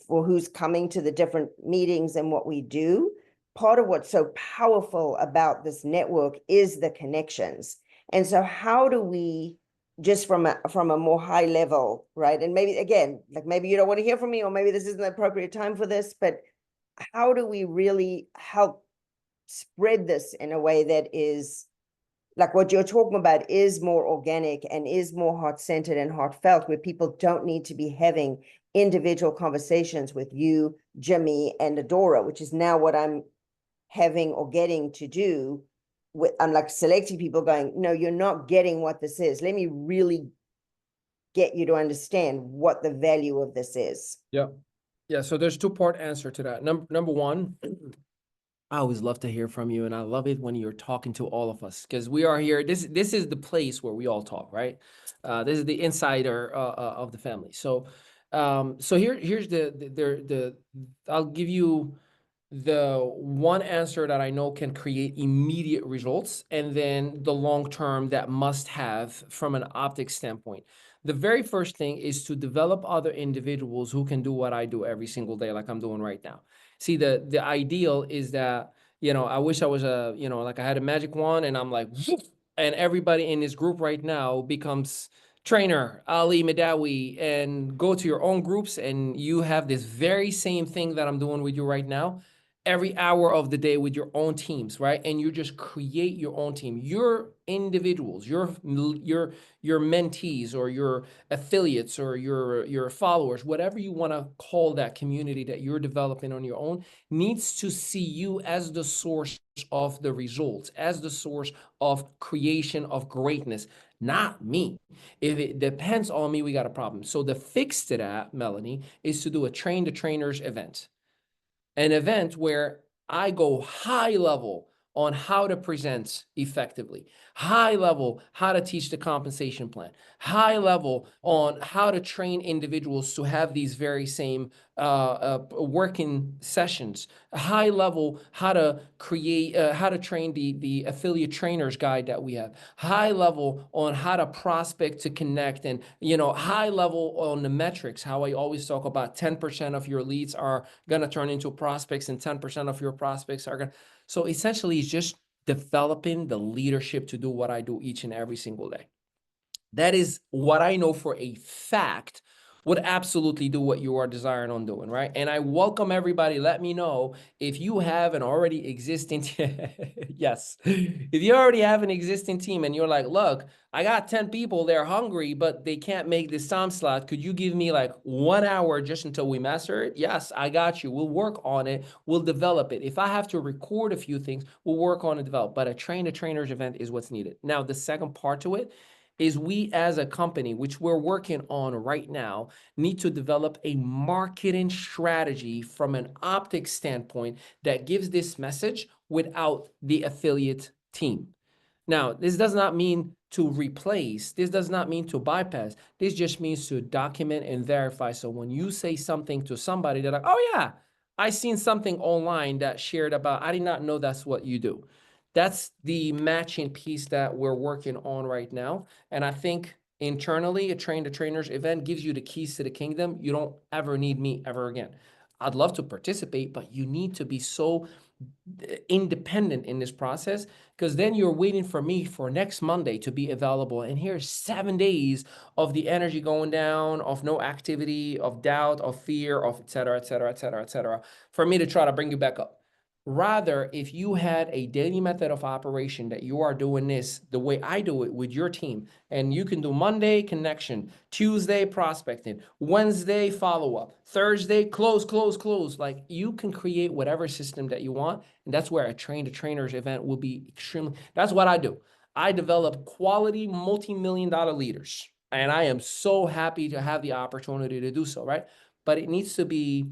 for who's coming to the different meetings and what we do, part of what's so powerful about this network is the connections. And so how do we, just from a more high level, right? And maybe again, like maybe you don't want to hear from me, or maybe this isn't the appropriate time for this, but how do we really help spread this in a way that is like what you're talking about is more organic and is more heart-centered and heartfelt, where people don't need to be having individual conversations with you, Jimmy, and Adora, which is now what I'm having or getting to do. I'm like selecting people going, no, you're not getting what this is. Let me really get you to understand what the value of this is. Yeah. Yeah. So there's 2-part answer to that. Number one, I always love to hear from you, and I love it when you're talking to all of us, because we are here. This is the place where we all talk, right? This is the insider of the family. So, here's I'll give you the one answer that I know can create immediate results, and then the long term that must have from an optics standpoint. The very first thing is to develop other individuals who can do what I do every single day, like I'm doing right now. See, the ideal is that, you know, I wish I was like I had a magic wand and I'm like, woof, and everybody in this group right now becomes trainer, Ali Madawi, and go to your own groups and you have this very same thing that I'm doing with you right now every hour of the day with your own teams, right? And you just create your own team, your individuals, your mentees or your affiliates or your followers, whatever you want to call that community that you're developing on your own, needs to see you as the source of the results, as the source of creation of greatness, not me. If it depends on me, we got a problem. So the fix to that, Melanie, is to do a train the trainers event. An event where I go high level on how to present effectively, high level how to teach the compensation plan, high level on how to train individuals to have these very same working sessions, high level how to create, how to train the affiliate trainers guide that we have, high level on how to prospect to connect, and high level on the metrics, how I always talk about 10% of your leads are going to turn into prospects and 10% of your prospects are going to. So essentially, it's just developing the leadership to do what I do each and every single day. That is what I know for a fact would absolutely do what you are desiring on doing, right? And I welcome everybody. Let me know if you have an already existing yes. If you already have an existing team and you're like, look, I got 10 people, they're hungry, but they can't make this time slot. Could you give me like 1 hour just until we master it? Yes, I got you. We'll work on it. We'll develop it. If I have to record a few things, we'll work on and develop. But a train the trainers event is what's needed. Now, the second part to it is we as a company, which we're working on right now, need to develop a marketing strategy from an optics standpoint that gives this message without the affiliate team. Now, this does not mean to replace, this does not mean to bypass, this just means to document and verify. So when you say something to somebody, they're like, oh yeah, I seen something online that shared about, I did not know that's what you do. That's the matching piece that we're working on right now. And I think internally, a Train the Trainers event gives you the keys to the kingdom. You don't ever need me ever again. I'd love to participate, but you need to be so independent in this process, because then you're waiting for me for next Monday to be available. And here's 7 days of the energy going down, of no activity, of doubt, of fear, of et cetera, et cetera, et cetera, et cetera, for me to try to bring you back up. Rather, if you had a daily method of operation that you are doing this the way I do it with your team, and you can do Monday connection, Tuesday prospecting, Wednesday follow-up, Thursday close, like you can create whatever system that you want. And that's where a Train the Trainers event will be extremely, that's what I do. I develop quality multi-million-dollar leaders, and I am so happy to have the opportunity to do so, right? But it needs to be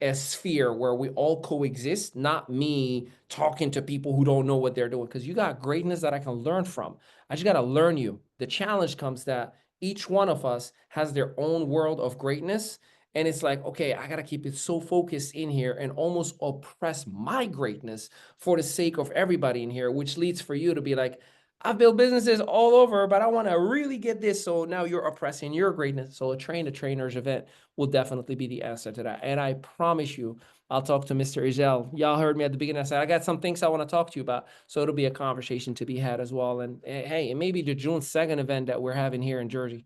a sphere where we all coexist, not me talking to people who don't know what they're doing, because you got greatness that I can learn from. I just got to learn you. The challenge comes that each one of us has their own world of greatness. And it's like, okay, I got to keep it so focused in here and almost oppress my greatness for the sake of everybody in here, which leads for you to be like, I've built businesses all over, but I want to really get this. So now you're oppressing your greatness. So a Train the Trainers event will definitely be the answer to that. And I promise you, I'll talk to Mr. Ijel. Y'all heard me at the beginning. I said, I got some things I want to talk to you about. So it'll be a conversation to be had as well. And hey, it may be the June 2nd event that we're having here in Jersey.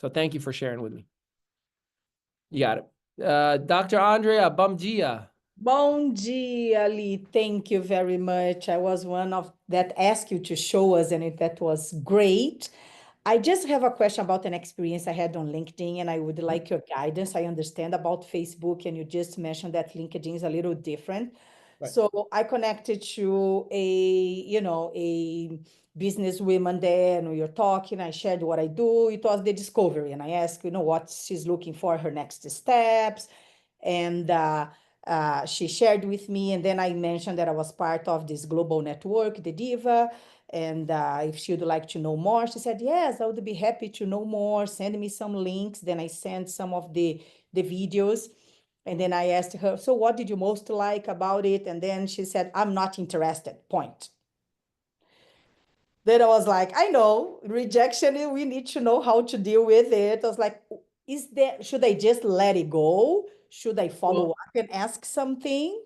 So thank you for sharing with me. You got it. Dr. Andrea, bom dia. Bom dia, Lee. Thank you very much. I was one of that asked you to show us, and that was great. I just have a question about an experience I had on LinkedIn, and I would like your guidance. I understand about Facebook, and you just mentioned that LinkedIn is a little different. Right. So I connected to a business woman there, and we were talking. I shared what I do. It was the discovery, and I asked, what she's looking for, her next steps, and she shared with me, and then I mentioned that I was part of this global network, the DIVA, and if she would like to know more, she said, yes, I would be happy to know more. Send me some links. Then I sent some of the videos, and then I asked her, so what did you most like about it? And then she said, I'm not interested, point. Then I was like, I know, rejection, we need to know how to deal with it. I was like, should I just let it go? Should I follow up and ask something?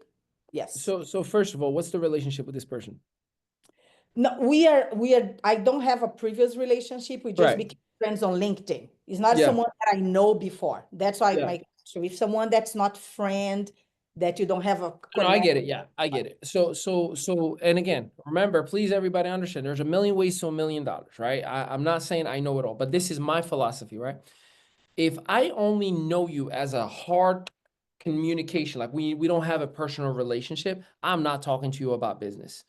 Yes. So first of all, what's the relationship with this person? No, I don't have a previous relationship. We just became friends on LinkedIn. It's not someone that I know before. That's why so if someone that's not friend, that you don't have a No, I get it. Yeah, I get it. So, and again, remember, please, everybody understand, there's a million ways to $1 million, right? I'm not saying I know it all, but this is my philosophy, right? If I only know you as a hard communication, like we don't have a personal relationship, I'm not talking to you about business.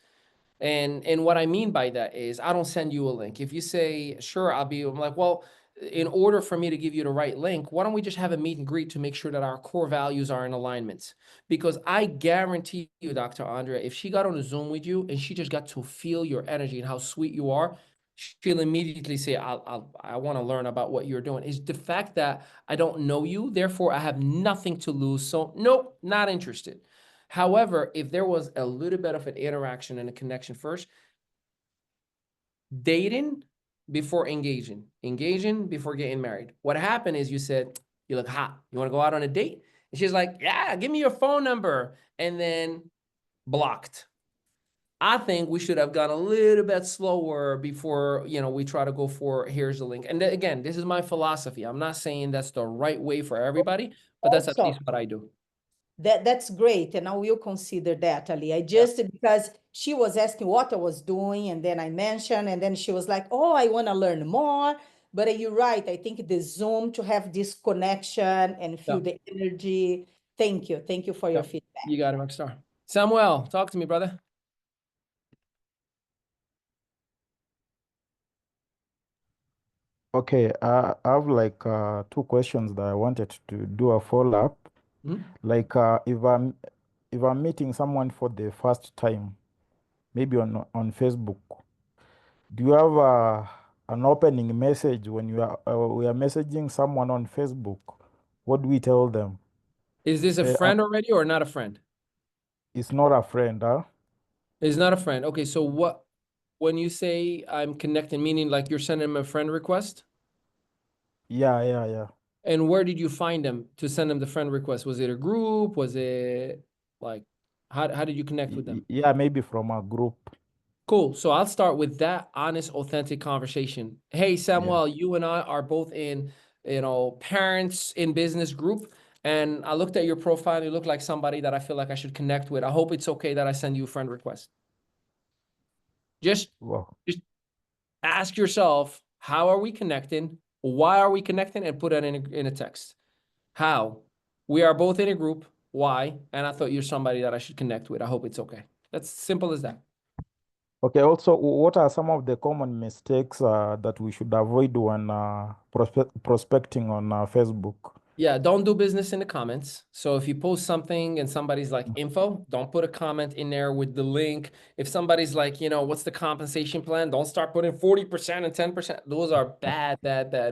And what I mean by that is I don't send you a link. If you say, sure, I'm like, well, in order for me to give you the right link, why don't we just have a meet and greet to make sure that our core values are in alignment? Because I guarantee you, Dr. Andrea, if she got on a Zoom with you and she just got to feel your energy and how sweet you are, she'll immediately say, I want to learn about what you're doing. It's the fact that I don't know you, therefore I have nothing to lose. So nope, not interested. However, if there was a little bit of an interaction and a connection first, dating before engaging before getting married. What happened is you said, you look hot. You want to go out on a date? And she's like, yeah, give me your phone number. And then blocked. I think we should have gone a little bit slower before, you know, we try to go for here's the link. And again, this is my philosophy. I'm not saying that's the right way for everybody, but that's at Also, least what I do. that's great, and I will consider that, Ali. I just, because she was asking what I was doing, and then I mentioned, and then she was like, oh, I want to learn more. But you're right. I think the Zoom, to have this connection and feel Yeah. the energy. Thank you. Thank you for your Yeah. feedback. You got it, Rockstar. Samuel, talk to me, brother. Okay, I have like two questions that I wanted to do a follow-up. Mhm. Like if I'm meeting someone for the first time, maybe on Facebook, do you have an opening message when we are messaging someone on Facebook? What do we tell them? Is this a Say, friend already or not a friend? it's not a friend, huh? It's not a friend. Okay, so what, when you say I'm connecting, meaning like you're sending them a friend request? Yeah. And where did you find them to send them the friend request? Was it a group? Was it like, how did you connect with them? Yeah, maybe from a group. Cool. So I'll start with that honest, authentic conversation. Hey, Yeah. Samuel, you and I are both in, you know, parents in business group. And I looked at your profile. You look like somebody that I feel like I should connect with. I hope it's okay that I send you a friend request. Just Wow. ask yourself, how are we connecting? Why are we connecting? And put it in a text. How? We are both in a group. Why? And I thought you're somebody that I should connect with. I hope it's okay. That's simple as that. Okay, also, what are some of the common mistakes that we should avoid when prospecting on Facebook? Yeah, don't do business in the comments. So if you post something and somebody's like info, don't put a comment in there with the link. If somebody's like, you know, what's the compensation plan? Don't start putting 40% and 10%. Those are bad,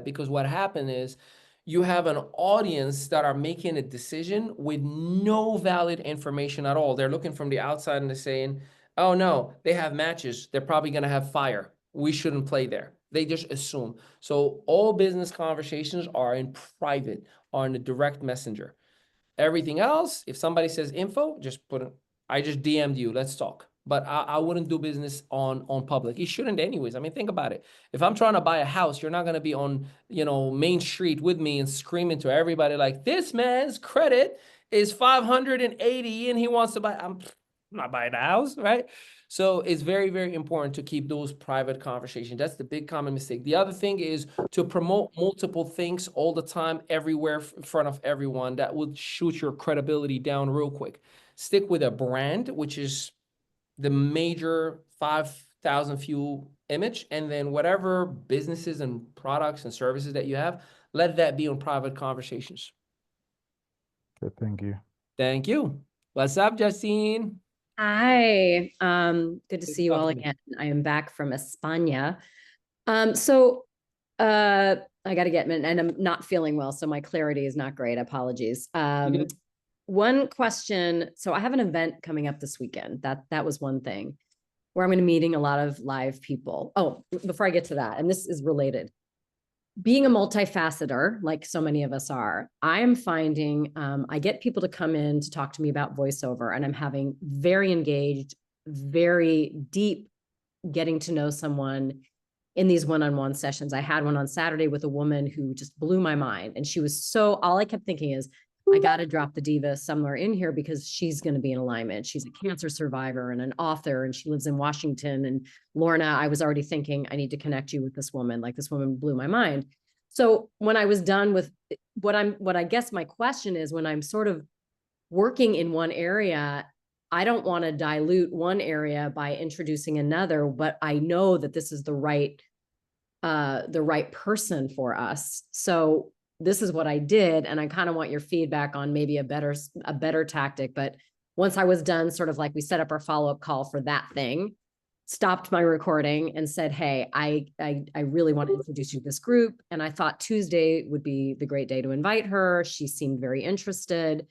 because what happened is you have an audience that are making a decision with no valid information at all. They're looking from the outside and they're saying, oh no, they have matches. They're probably going to have fire. We shouldn't play there. They just assume. So all business conversations are in private, on the direct messenger. Everything else, if somebody says info, just put it, I just DM'd you, let's talk. But I wouldn't do business on public. You shouldn't anyways. I mean, think about it. If I'm trying to buy a house, you're not going to be on, you know, Main Street with me and screaming to everybody like, this man's credit is 580 and he wants to buy, I'm not buying a house, right? So it's very, very important to keep those private conversations. That's the big common mistake. The other thing is to promote multiple things all the time, everywhere in front of everyone. That would shoot your credibility down real quick. Stick with a brand, which is the major 5,000 view image. And then whatever businesses and products and services that you have, let that be on private conversations. Okay, thank you. Thank you. What's up, Justine? Hi, good to see you all talking to you. again. I am back from España. I got to get, and I'm not feeling well, so my clarity is not great. Apologies. One question. So I have an event coming up this weekend. That was one thing where I'm going to be meeting a lot of live people. Oh, before I get to that, and this is related. Being a multifaceter, like so many of us are, I am finding I get people to come in to talk to me about voiceover, and I'm having very engaged, very deep getting to know someone in these one-on-one sessions. I had one on Saturday with a woman who just blew my mind. And she was all I kept thinking is, I got to drop the diva somewhere in here because she's going to be in alignment. She's a cancer survivor and an author, and she lives in Washington. And Lorna, I was already thinking, I need to connect you with this woman. Like, this woman blew my mind. So when I was done with what I guess my question is, when I'm sort of working in one area, I don't want to dilute one area by introducing another, but I know that this is the right person for us. So this is what I did. And I kind of want your feedback on maybe a better tactic. But once I was done, sort of like, we set up our follow-up call for that thing, stopped my recording and said, hey, I really want to introduce you to this group. And I thought Tuesday would be the great day to invite her. She seemed very interested.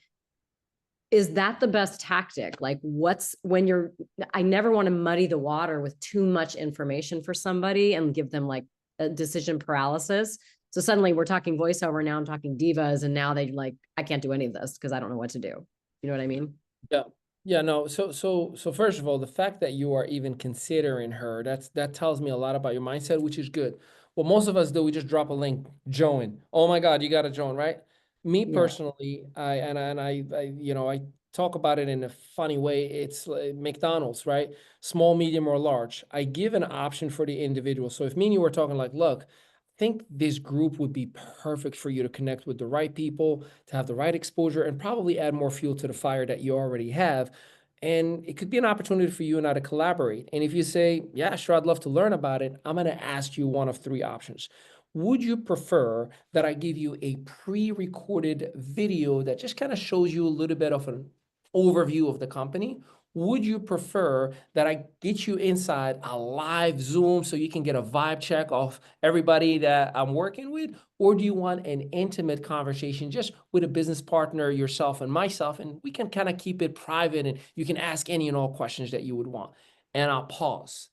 Is that the best tactic? Like, I never want to muddy the water with too much information for somebody and give them like a decision paralysis. So suddenly we're talking voiceover. Now I'm talking divas. And now they like, I can't do any of this because I don't know what to do. You know what I mean? Yeah. Yeah, no. So first of all, the fact that you are even considering her, that tells me a lot about your mindset, which is good. What most of us do, we just drop a link, join. Oh my God, you got to join, right? Me Yeah. personally, I talk about it in a funny way. It's like McDonald's, right? Small, medium, or large. I give an option for the individual. So if me and you were talking like, look, I think this group would be perfect for you to connect with the right people, to have the right exposure, and probably add more fuel to the fire that you already have. And it could be an opportunity for you and I to collaborate. And if you say, yeah, sure, I'd love to learn about it, I'm going to ask you one of three options. Would you prefer that I give you a pre-recorded video that just kind of shows you a little bit of an overview of the company? Would you prefer that I get you inside a live Zoom so you can get a vibe check of everybody that I'm working with? Or do you want an intimate conversation just with a business partner, yourself and myself, and we can kind of keep it private and you can ask any and all questions that you would want? And I'll pause.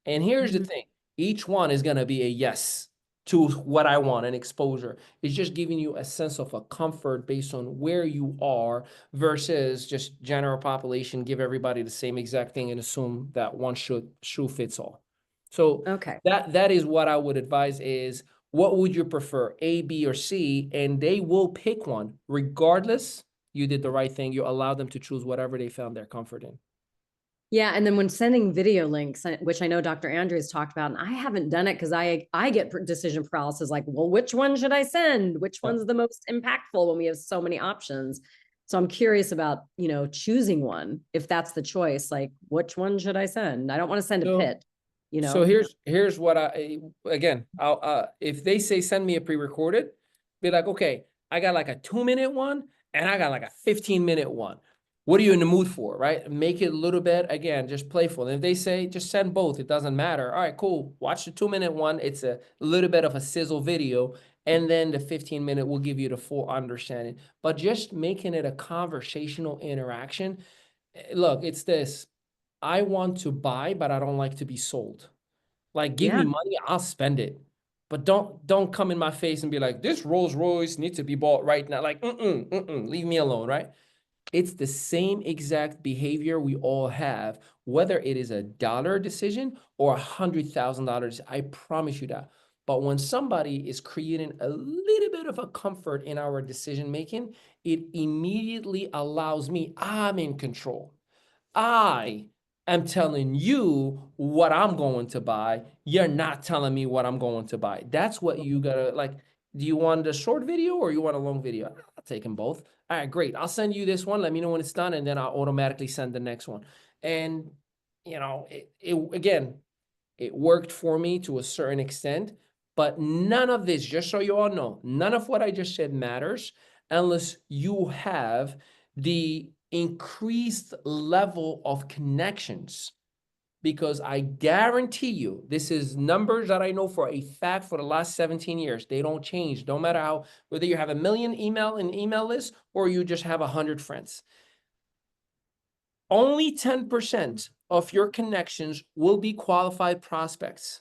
And here's the thing. Each one is going to be a yes to what I want, an exposure. It's just giving you a sense of a comfort based on where you are versus just general population, give everybody the same exact thing and assume that one shoe fits all. So Okay. that is what I would advise is, what would you prefer, A, B, or C? And they will pick one. Regardless, you did the right thing. You allowed them to choose whatever they found their comfort in. Yeah, and then when sending video links, which I know Dr. Andrews talked about, and I haven't done it because I get decision paralysis, like, well, which one should I send? Which one's the most impactful when we have so many options? So I'm curious about, choosing one, if that's the choice, like, which one should I send? I don't want to send a pit, So here's what I'll if they say send me a pre-recorded, be like, okay, I got like a 2-minute one and I got like a 15-minute one. What are you in the mood for, right? Make it a little bit, again, just playful. And if they say just send both, it doesn't matter. All right, cool. Watch the 2-minute one. It's a little bit of a sizzle video. And then the 15-minute will give you the full understanding. But just making it a conversational interaction. Look, it's this. I want to buy, but I don't like to be sold. Like, give me money, I'll spend it. But don't come in my face and be like, this Rolls Royce needs to be bought right now. Like, leave me alone, right? It's the same exact behavior we all have, whether it is a dollar decision or $100,000. I promise you that. But when somebody is creating a little bit of a comfort in our decision making, it immediately allows me, I'm in control. I am telling you what I'm going to buy. You're not telling me what I'm going to buy. That's what you gotta like. Do you want a short video or you want a long video? I'll take them both. All right, great. I'll send you this one. Let me know when it's done, and then I'll automatically send the next one. And again, it worked for me to a certain extent, but none of this, just so you all know, none of what I just said matters unless you have the increased level of connections. Because I guarantee you, this is numbers that I know for a fact for the last 17 years. They don't change, no matter how, whether you have 1 million email list or you just have 100 friends. Only 10% of your connections will be qualified prospects.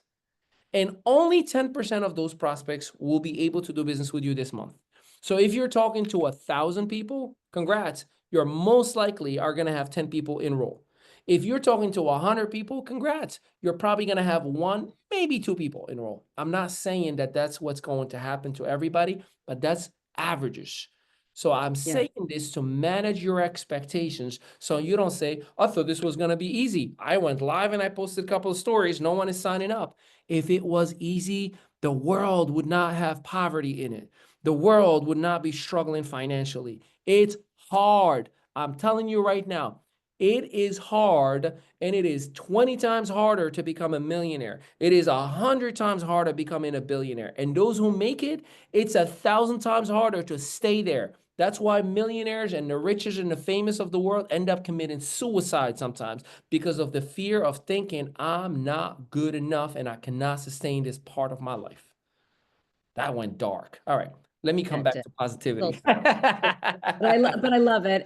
And only 10% of those prospects will be able to do business with you this month. So if you're talking to 1,000 people, congrats, you're most likely are going to have 10 people enroll. If you're talking to 100 people, congrats, you're probably going to have 1, maybe 2 people enroll. I'm not saying that that's what's going to happen to everybody, but that's averages. So I'm saying this to manage your expectations so you don't say, I thought this was going to be easy. I went live and I posted a couple of stories. No one is signing up. If it was easy, the world would not have poverty in it. The world would not be struggling financially. It's hard. I'm telling you right now, it is hard, and it is 20 times harder to become a millionaire. It is 100 times harder becoming a billionaire. And those who make it, it's 1,000 times harder to stay there. That's why millionaires and the richest and the famous of the world end up committing suicide sometimes, because of the fear of thinking, I'm not good enough and I cannot sustain this part of my life. That went dark. All right, let me come back to positivity. But I love it.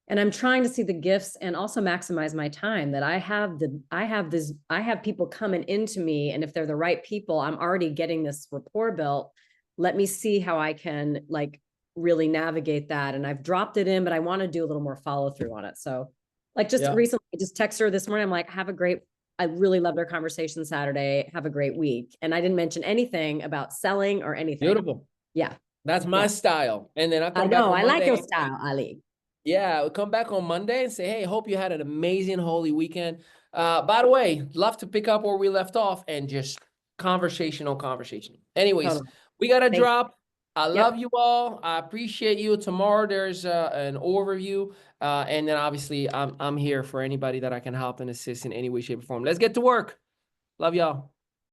And I'm trying to see the gifts and also maximize my time that I have people coming into me. And if they're the right people, I'm already getting this rapport built. Let me see how I can really navigate that. And I've dropped it in, but I want to do a little more follow through on it. So Like just Yeah. recently, I just texted her this morning. I'm like, I really loved our conversation Saturday. Have a great week. And I didn't mention anything about selling or anything. Beautiful. Yeah. That's my Yeah. style. And then I I come back know. on I like your Monday. style, Ali. Yeah, we'll come back on Monday and say, hey, hope you had an amazing Holy weekend. By the way, love to pick up where we left off and just conversation. Anyways, Totally. we got to Thanks. drop. I Yep. love you all. I appreciate you. Tomorrow there's an overview. And then obviously I'm here for anybody that I can help and assist in any way, shape, or form. Let's get to work. Love y'all.